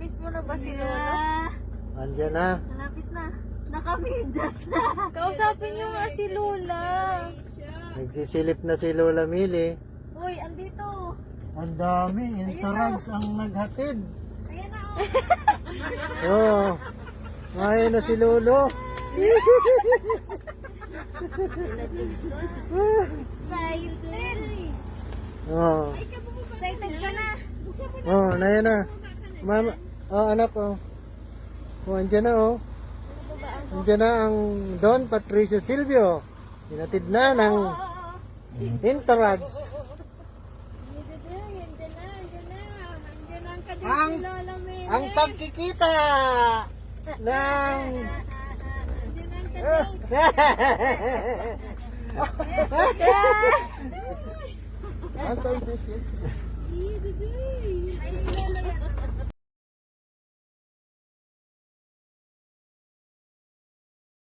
Namimiss mo na ba si Lola? Andyan na. Malapit na. Naka-medyas na. Kausapin niyo nga si Lola. Nagsisilip na si Lola Mili. Uy, andito. Ang dami. Interags ang naghatid. Ayan na Oo. Ngayon na si Lolo. Excited. Oo. Excited ka na. Oo, na yan na. Mama, anak, andyan na, Andyan na ang Don Patricio Silvio. Hinatid na ng Interags. Ang pagkikita ng Ay, Lolo yan.